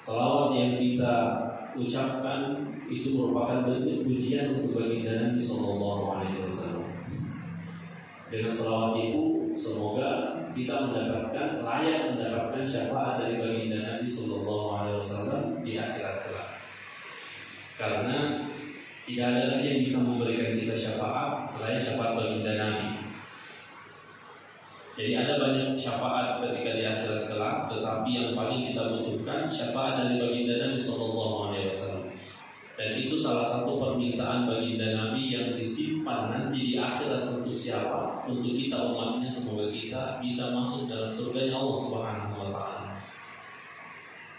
Salawat yang kita ucapkan itu merupakan bentuk pujian untuk baginda Nabi Sallallahu Alaihi Wasallam. Dengan salawat itu semoga kita layak mendapatkan syafaat dari baginda Nabi Sallallahu Alaihi Wasallam di akhirat kelak. Karena tidak ada lagi yang bisa memberikan kita syafaat selain syafaat baginda Nabi. Jadi ada banyak syafaat ketika di akhirat kelak, tetapi yang paling kita butuhkan syafaat dari baginda Nabi Sallallahu Alaihi Wasallam. Dan itu salah satu permintaan baginda Nabi yang disimpan nanti di akhirat untuk siapa? Untuk kita umatnya, semoga kita bisa masuk dalam surganya Allah Subhanahu Wa Taala.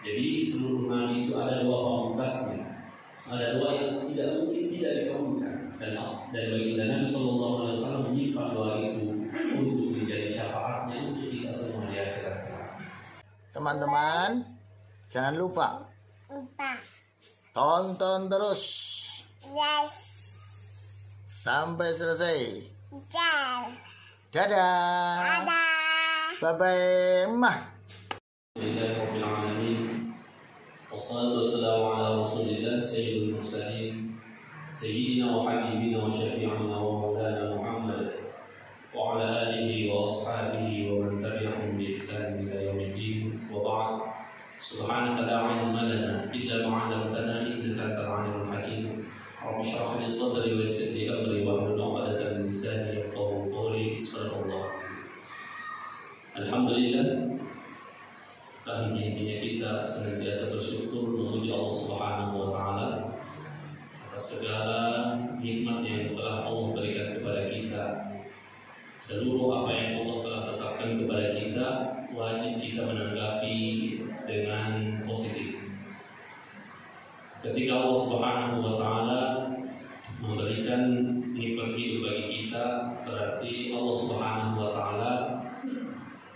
Jadi seluruh Nabi itu ada dua pamungkasnya, ada dua yang tidak mungkin tidak dikabulkan. Dan baginda Nabi Sallallahu Alaihi Wasallam menyimpan doa itu untuk menjadi syafaatnya untuk kita semua di akhirat. Teman-teman, jangan lupa tonton terus sampai selesai. Dadah. Bye bye. Wassalatu wassalamu ala Rasulillah sayyidil mursalin sayyidina wa habibina wa syafi'ina wa maulana Muhammad wa ala alihi wa ashabihi wa man tabi'ahum bi ihsan ila yaumiddin wa ba'd. Subhanaka la ilma lana illa ma 'allamtana innaka antal 'alimul hakim. Rabbi shrah li sadri wa yassir li amri wa hlul 'uqdatam min lisani yafqahu qawli. Sallallahu Alhamdulillah. Intinya kita senantiasa bersyukur memuji Allah Subhanahu Wa Taala atas segala nikmat yang telah Allah berikan kepada kita. Seluruh apa yang Allah telah tetapkan kepada kita wajib kita menanggapi dengan positif. Ketika Allah Subhanahu Wa Taala memberikan nikmat hidup bagi kita, berarti Allah Subhanahu Wa Taala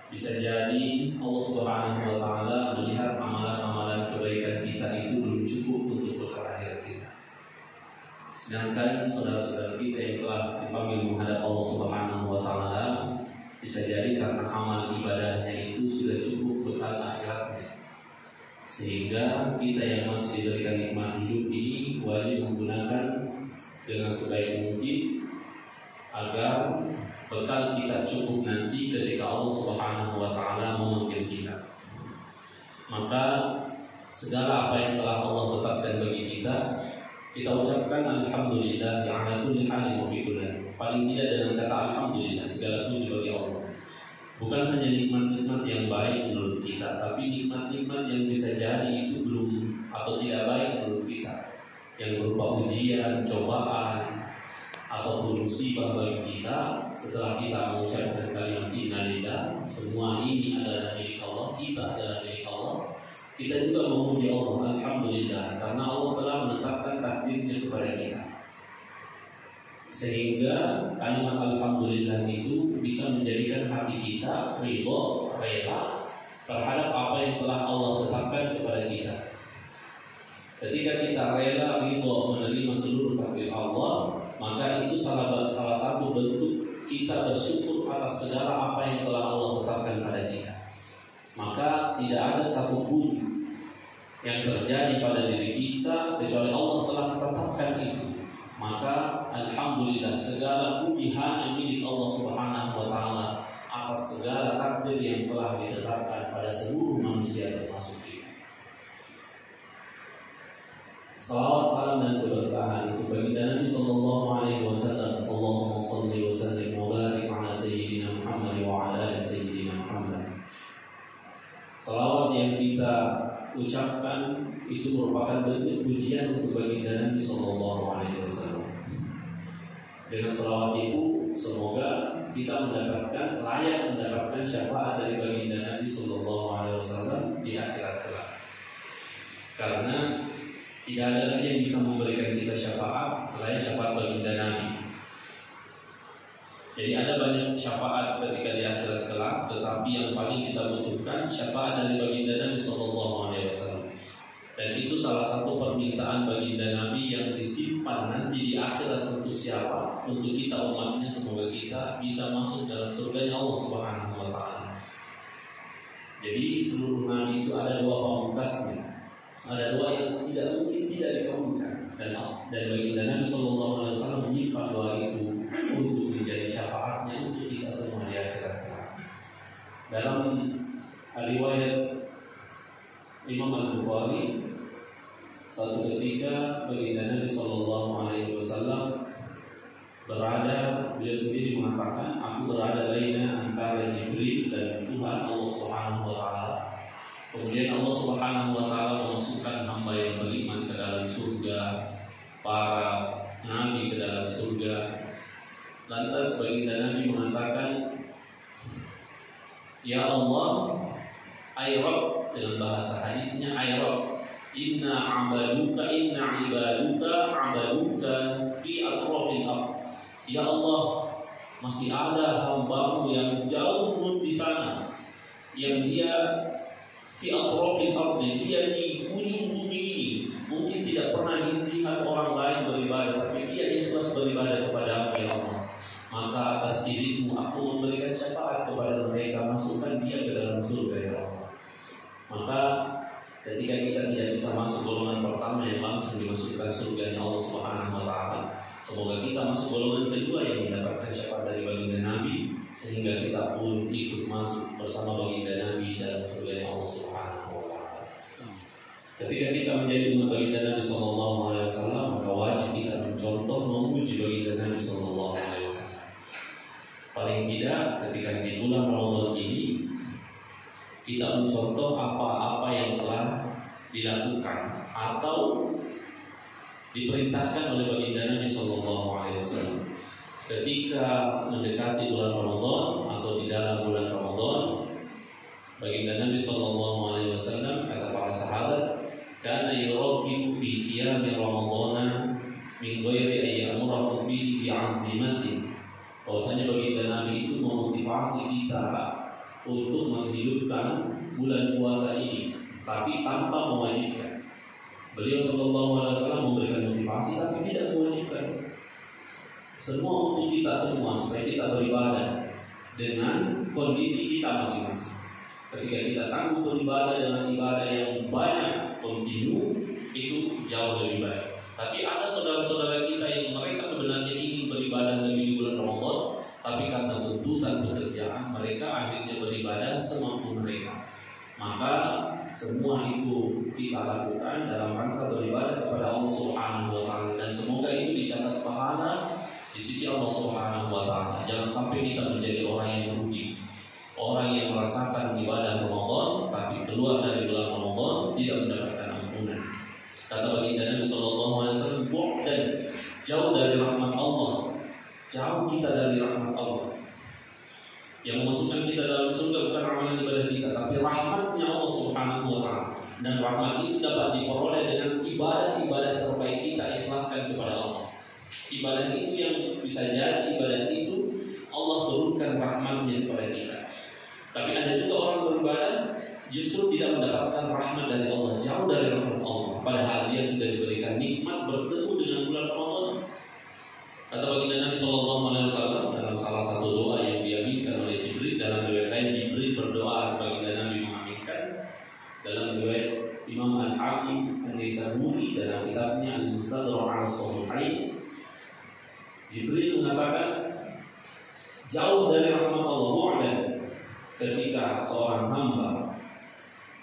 bisa jadi Allah Subhanahu Wa Taala melihat amalan-amalan kebaikan kita itu belum cukup untuk bekal akhirat kita. Sedangkan saudara-saudara kita yang telah dipanggil menghadap Allah Subhanahu Wa Taala bisa jadi karena amal ibadahnya itu sudah cukup bekal akhiratnya. Sehingga kita yang masih diberikan nikmat hidup ini wajib menggunakan dengan sebaik mungkin agar bekal kita cukup nanti ketika Allah Subhanahu Wa Taala memanggil kita. Maka segala apa yang telah Allah tetapkan bagi kita, kita ucapkan alhamdulillah ala kulli halin wa fi kulli. Paling tidak dengan kata alhamdulillah, segala puji bagi Allah. Bukan hanya nikmat-nikmat yang baik menurut kita, tapi nikmat-nikmat yang bisa jadi itu belum atau tidak baik menurut kita, yang berupa ujian, cobaan ataupun musibah bagi kita. Setelah kita mengucapkan kalimat innalillah, semua ini adalah milik Allah, kita adalah milik Allah, kita juga memuji Allah alhamdulillah karena Allah telah menetapkan takdirnya kepada kita, sehingga kalimat alhamdulillah itu bisa menjadikan hati kita ridha, rela terhadap apa yang telah Allah tetapkan kepada kita. Ketika kita rela ridha menerima seluruh takdir Allah, maka itu salah satu bentuk kita bersyukur atas segala apa yang telah Allah tetapkan pada kita. Maka tidak ada satupun yang terjadi pada diri kita kecuali Allah telah tetapkan itu. Maka alhamdulillah segala puji hanya milik Allah Subhanahu Wa Taala atas segala takdir yang telah ditetapkan pada seluruh manusia termasuk kita. Salawat, salam dan keberkahan untuk baginda Nabi Sallallahu Alaihi Wasallam. Allahumma salli wa sallim wa barik ala sayyidina Muhammad wa ala ali sayyidina Muhammad. Salawat yang kita ucapkan itu merupakan bentuk pujian untuk baginda Nabi Sallallahu Alaihi Wasallam. Dengan salawat itu semoga kita layak mendapatkan syafaat dari baginda Nabi Sallallahu Alaihi Wasallam di akhirat kelak. Karena tidak ada lagi yang bisa memberikan kita syafaat selain syafaat baginda Nabi. Jadi ada banyak syafaat ketika di akhirat kelak, tetapi yang paling kita butuhkan syafaat dari baginda Nabi Sallallahu Alaihi Wasallam. Dan itu salah satu permintaan baginda Nabi yang disimpan nanti di akhirat untuk siapa? Untuk kita umatnya, semoga kita bisa masuk dalam surganya Allah Subhanahu Wa Taala. Jadi seluruh Nabi itu ada dua pamungkasnya, dan baginda Nabi Sallallahu Alaihi Wasallam menyimpan doa itu untuk menjadi syafaatnya untuk kita semua di akhirat kelak. Dalam riwayat Imam Al-Bukhari, suatu ketika baginda Nabi Sallallahu Alaihi Wasallam beliau sendiri mengatakan, aku berada baina antara Jibril dan Tuhan Allah Subhanahu Wa Taala. Kemudian Allah Subhanahu Wa Taala memasukkan hamba yang beriman ke dalam surga, para nabi ke dalam surga. Lantas baginda Nabi mengatakan, ya Allah, ay Rabb, dengan bahasa hadisnya ay Rabb, inna ibaduka abaduka fi atrafil ardh. Ya Allah, masih ada hambamu yang jauh di sana, yang dia fi atrafil ardh, dia di ujung bumi ini, mungkin tidak pernah dilihat orang lain beribadah, tapi dia ikhlas beribadah kepada ya Allah. Maka atas izin-Mu aku memberikan syafaat kepada mereka, masukkan dia ke dalam surga ya Allah. Maka ketika kita tidak bisa masuk golongan pertama yang langsung dimasukkan surganya Allah Subhanahu Wa Taala, semoga kita masuk golongan kedua yang mendapatkan syafaat dari baginda Nabi, sehingga kita pun ikut masuk bersama baginda Nabi dalam surganya Allah Subhanahu Wa Taala. Ketika kita menjadi umat baginda Nabi Sallallahu Alaihi Wasallam, maka wajib kita mencontoh memuji baginda Nabi Sallallahu Alaihi Wasallam. Paling tidak ketika di bulan Ramadan ini kita mencontoh apa-apa yang telah dilakukan atau diperintahkan oleh baginda Nabi Sallallahu Alaihi Wasallam ketika mendekati bulan Ramadan atau di dalam bulan Ramadan. Baginda Nabi Sallallahu Alaihi Wasallam, kata para sahabat, kana yuraqibu fi qiyami Ramadana min ghairi ayyamurahu fihi bi'azimatin. Bahwasanya baginda Nabi itu memotivasi kita untuk menghidupkan bulan puasa ini, tapi tanpa mewajibkan. Beliau Sallallahu Alaihi Wasallam memberikan motivasi, tapi tidak mewajibkan. Semua untuk kita semua supaya kita beribadah dengan kondisi kita masing-masing. Ketika kita sanggup beribadah dengan ibadah yang banyak kontinu, itu jauh lebih baik. Tapi ada saudara-saudara kita yang mereka sebenarnya ingin beribadah lebih di bulan Ramadan, tapi karena tuntutan pekerjaan mereka akhirnya beribadah semampu mereka. Maka semua itu kita lakukan dalam rangka beribadah kepada Allah Subhanahu Wa Taala, dan semoga itu dicatat pahala di sisi Allah Subhanahu Wa Taala. Jangan sampai kita menjadi orang yang rugi, orang yang merasakan ibadah Ramadan tapi keluar dari bulan Ramadan tidak mendapatkan ampunan. Kata baginda Nabi Sallallahu Alaihi Wasallam, dan jauh dari rahmat Allah, jauh kita dari rahmat Allah. Yang memasukkan kita dalam surga bukan amalan ibadah kita, tapi rahmatnya Allah Subhanahu Wa Taala. Dan rahmat itu dapat diperoleh dengan ibadah-ibadah terbaik kita ikhlaskan kepada Allah. Ibadah itu yang bisa jadi ibadah itu Allah turunkan rahmatnya kepada kita. Tapi ada juga orang beribadah justru tidak mendapatkan rahmat dari Allah, jauh dari rahmat Allah, padahal dia sudah diberikan nikmat bertemu dengan bulan Ramadan. Kata baginda Nabi Sallallahu Alaihi Wasallam dalam salah satu doa yang diaminkan oleh Jibril, dalam riwayat lain Jibril berdoa, baginda Nabi mengaminkan. Dalam riwayat Imam Al-Hakim An-Nisaburi dalam kitabnya Al-Mustadrak Al-Sahihain, Jibril mengatakan, jauh dari rahmat Allah bu'dan, ketika seorang hamba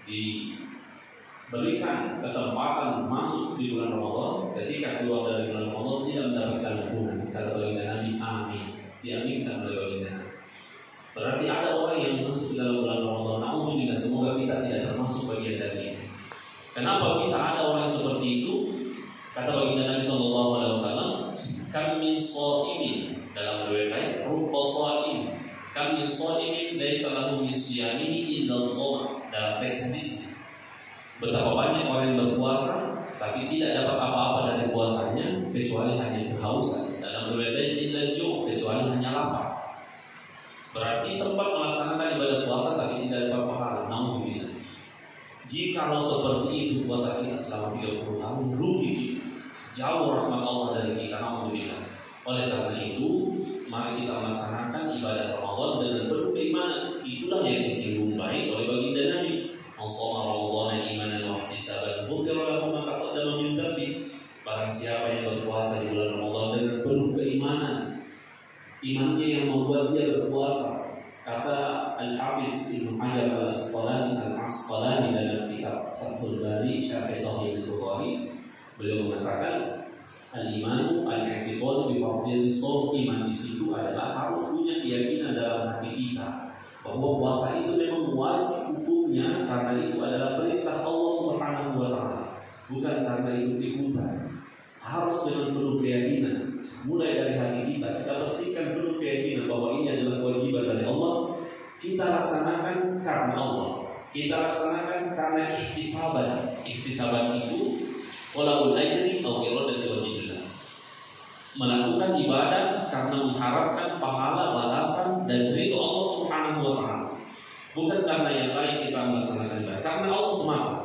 diberikan kesempatan masuk di bulan Ramadan, ketika keluar dari bulan Ramadan tidak mendapatkan ampunan. Kata baginda Nabi, amin, diaminkan oleh baginda Nabi. Berarti ada orang yang masuk di dalam bulan Ramadan, naudzubillah, semoga kita tidak termasuk bagian dari itu. Kenapa bisa ada orang seperti itu? Kata baginda Nabi Sallallahu Alaihi Wasallam, kam min shaimin, dalam riwayat lain, rubba shaim, kam min shaimin laisa lahu min siyamihi illa shaum. Dalam teks hadis, betapa banyak orang yang berpuasa tapi tidak dapat apa-apa dari puasanya kecuali hanya kehausan. Dalam riwayat lain, illa ju', kecuali hanya lapar. Berarti sempat melaksanakan ibadah puasa tapi tidak dapat pahala. Naudzubillah. Jikalau seperti itu puasa kita selama 30 tahun, rugi kita. Jauh rahmat Allah dari kita. Naudzubillah. Oleh karena itu, mari kita melaksanakan ibadah Ramadan dengan penuh keimanan. Itulah yang disinggung baik oleh baginda Nabi. Shoma Ramadan imanan wa ihtisaban, ghufira lahu ma taqaddama min dhanbi. Barang siapa yang imannya yang membuat dia berpuasa. Kata Al-Hafiz Ibnu Hajar Al-Asqalani dalam kitab Fathul Bari Syarh Sahih Al-Bukhari, beliau mengatakan al-imanu al-i'tiqad bi fardhil shaum. Iman di situ adalah harus punya keyakinan dalam hati kita bahwa puasa itu memang wajib hukumnya karena itu adalah perintah Allah Subhanahu wa taala, bukan karena ikut-ikutan. Harus dengan penuh keyakinan, mulai dari hati kita bersihkan penuh keyakinan bahwa ini adalah kewajiban dari Allah. Kita laksanakan karena Allah, kita laksanakan karena ihtisaban. Ihtisaban itu thalabul ajri aw iradatu wajhillah, melakukan ibadah karena mengharapkan pahala, balasan dan ridho Allah Subhanahu wa taala, bukan karena yang lain. Kita melaksanakan ibadah karena Allah semata.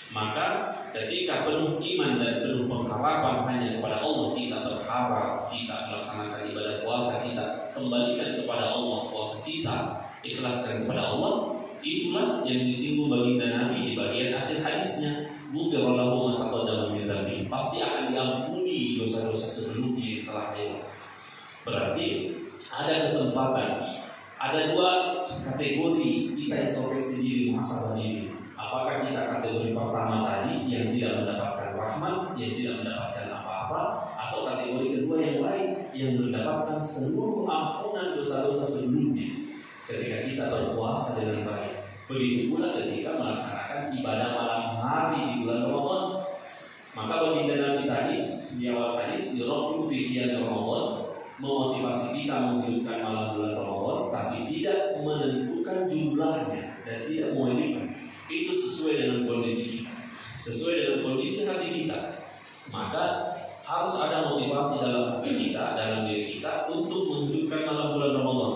Maka ketika penuh iman dan penuh pengharapan hanya kepada Allah, kita berharap, kita melaksanakan ibadah puasa, kita kembalikan kepada Allah puasa kita, ikhlaskan kepada Allah. Itulah yang disinggung baginda Nabi di bagian akhir hadisnya, ghufira lahu ma taqaddama min dzambi, pasti akan diampuni dosa-dosa sebelumnya yang telah lewat. Berarti ada kesempatan, ada dua kategori kita introspeksi diri, muhasabah diri. Apakah kita kategori pertama tadi yang tidak mendapatkan rahmat, yang tidak mendapatkan apa-apa, atau kategori kedua yang lain yang mendapatkan seluruh ampunan dosa-dosa sebelumnya ketika kita berpuasa dengan baik. Begitu pula ketika melaksanakan ibadah malam hari di bulan Ramadan. Maka baginda Nabi tadi di awal hadis, yuraqu fi qiyam Ramadan, memotivasi kita menghidupkan malam bulan Ramadan, tapi tidak menentukan jumlahnya dan tidak mewajibkan. Itu sesuai dengan kondisi kita, sesuai dengan kondisi hati kita. Maka harus ada motivasi dalam hati kita, dalam diri kita untuk menghidupkan malam bulan Ramadan.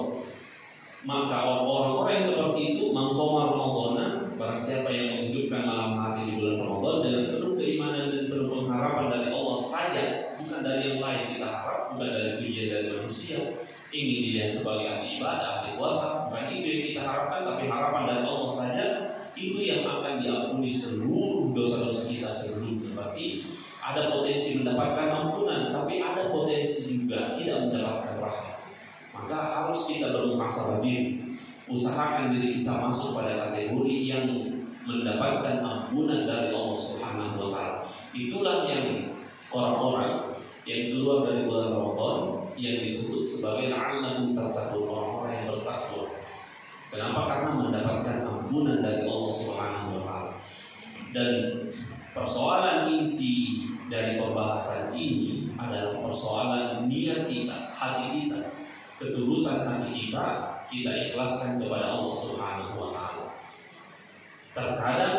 Maka orang-orang yang seperti itu mengqoma Ramadana, barang siapa yang menghidupkan malam hari di bulan Ramadan dengan penuh keimanan dan penuh pengharapan dari Allah saja, bukan dari yang lain kita harap, bukan dari pujian dari manusia. Ingin dilihat sebagai ahli ibadah, ahli puasa, bukan itu yang kita harapkan, tapi harapan dari Allah saja. Itu yang akan diampuni seluruh dosa-dosa kita sebelumnya. Berarti ada potensi mendapatkan ampunan, tapi ada potensi juga tidak mendapatkan rahmat. Maka harus kita bermuhasabah diri, usahakan diri kita masuk pada kategori yang mendapatkan ampunan dari Allah Subhanahu wa taala. Itulah yang orang-orang yang keluar dari bulan Ramadan yang disebut sebagai la'allakum tattaqun, orang-orang yang bertakwa. Kenapa? Karena mendapatkan ampunan dari Allah Subhanahu wa taala. Dan persoalan inti dari pembahasan ini adalah persoalan niat kita, hati kita, ketulusan hati kita, kita ikhlaskan kepada Allah Subhanahu wa taala. Terkadang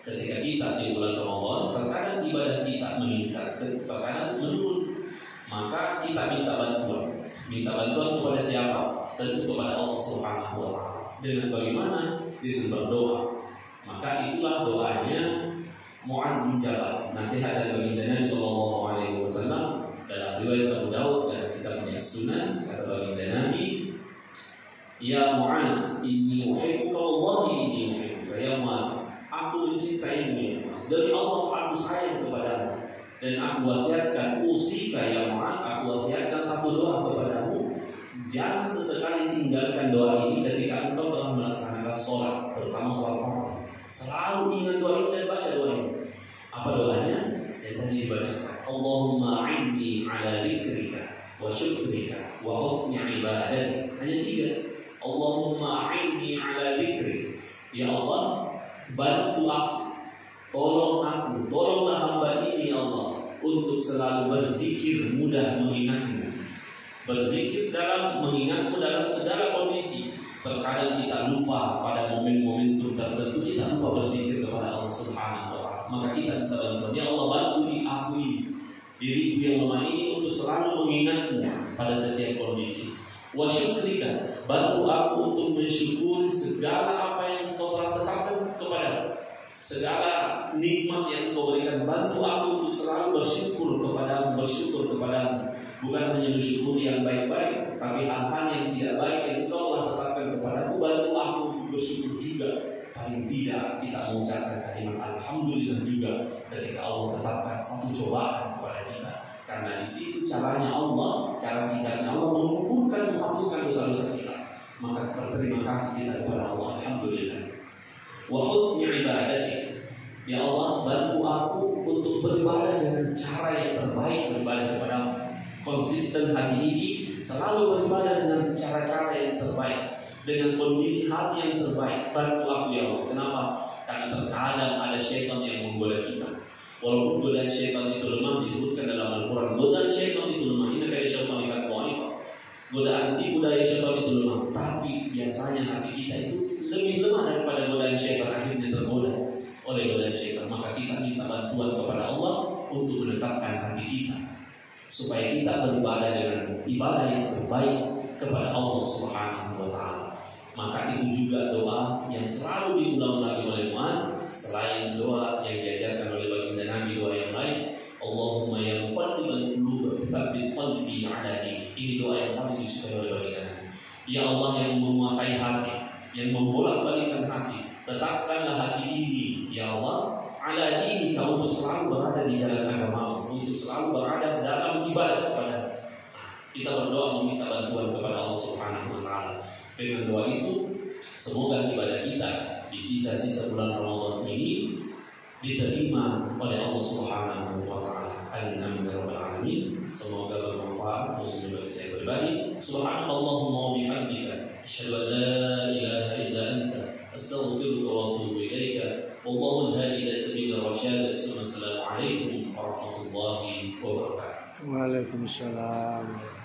ketika kita di bulan Ramadan, terkadang ibadah kita meningkat, terkadang menurun. Maka kita minta bantuan. Minta bantuan kepada siapa? Tentu kepada Allah Subhanahu wa taala. Dengan bagaimana? Dengan berdoa. Maka itulah doanya Mu'adz bin Jabal, nasihat dari baginda Nabi sallallahu alaihi wasallam dalam riwayat Abu Daud dalam kitabnya Sunan. Kata baginda Nabi, "Ya Mu'adz, inni uhibbuka wallahi inni uhibbuka." Ya Mu'adz, aku mencintaimu ya Mu'adz. Dari Allah aku sayang kepadamu. Dan aku wasiatkan, usika ya Mu'adz, aku wasiatkan satu doa kepadamu. Jangan sesekali tinggalkan doa ini ketika engkau telah melaksanakan sholat, terutama sholat fardu. Selalu ingat doa ini dan baca doa ini. Apa doanya? Yang tadi dibacakan. Allahumma a'inni ala dzikrika wa syukrika wa husni ibadatik. Hanya 3. Allahumma a'inni ala dzikrika. Ya Allah, bantu aku, tolonglah hamba ini ya Allah untuk selalu berzikir, mudah mengingatmu. Berzikir dalam mengingatmu dalam segala kondisi. Terkadang kita lupa pada momen-momen tertentu, kita lupa berzikir kepada Allah Subhanahu wa taala. Maka kita minta bantuan, ya Allah, bantu aku ini, diriku yang lemah ini untuk selalu mengingatmu pada setiap kondisi. Wa syukrika, bantu aku untuk mensyukuri segala apa yang Engkau telah tetapkan kepadaku. Segala nikmat yang Engkau berikan, bantu aku untuk selalu bersyukur kepadamu. Bukan hanya bersyukur yang baik-baik, tapi hal-hal yang tidak baik yang Engkau telah tetapkan kepadaku, bantu aku untuk bersyukur juga. Paling tidak kita mengucapkan kalimat alhamdulillah juga ketika Allah tetapkan satu cobaan kepada kita. Karena di situ caranya Allah, cara singkatnya Allah mengukurkan, menghapuskan dosa-dosa kita. Maka berterima kasih kita kepada Allah, alhamdulillah. Wa husni ibadati, ya Allah bantu aku untuk beribadah dengan cara yang terbaik, beribadah kepadamu. Konsisten hati ini selalu beribadah dengan cara-cara yang terbaik, dengan kondisi hati yang terbaik. Bantu aku ya Allah. Kenapa? Karena terkadang ada syaitan yang menggoda kita. Walaupun godaan syaitan itu lemah, disebutkan dalam Al-Quran, godaan syaitan itu lemah. Ini kayak syaitan ikat dhaifah. Godaan budaya syaitan itu lemah. Tapi biasanya hati kita itu lebih lemah daripada godaan syaitan, akhirnya tergoda oleh godaan syaitan. Maka kita minta bantuan kepada Allah untuk menetapkan hati kita, supaya kita beribadah dengan ibadah yang terbaik kepada Allah Subhanahu wa Ta'ala. Maka itu juga doa yang selalu diulang lagi oleh Muaz, selain doa yang diajarkan oleh baginda Nabi, doa yang lain, Allahumma ya muqallibal qulub tsabbit qalbi ala dinik. Ini doa yang paling disukai oleh baginda Nabi. Ya Allah yang menguasai hati, yang membolak-balikkan hati, tetapkanlah hati ini ya Allah ala dinika, untuk selalu berada di jalan agamamu, untuk selalu berada dalam ibadah kepada. Kita berdoa meminta bantuan kepada Allah Subhanahu wa Ta'ala. Dengan doa itu, semoga ibadah kita di sisa-sisa bulan Ramadan ini diterima oleh Allah Subhanahu wa Ta'ala. Amin amin ya rabbal alamin. Semoga bermanfaat khususnya bagi saya pribadi. Subhanallahumma wa bihamdika, asyhadu an la ilaha illa anta, astaghfiruka wa atubu ilaika. Wallahu al-hadi ila sabilir rasyad. Assalamualaikum warahmatullahi wabarakatuh. Waalaikumsalam.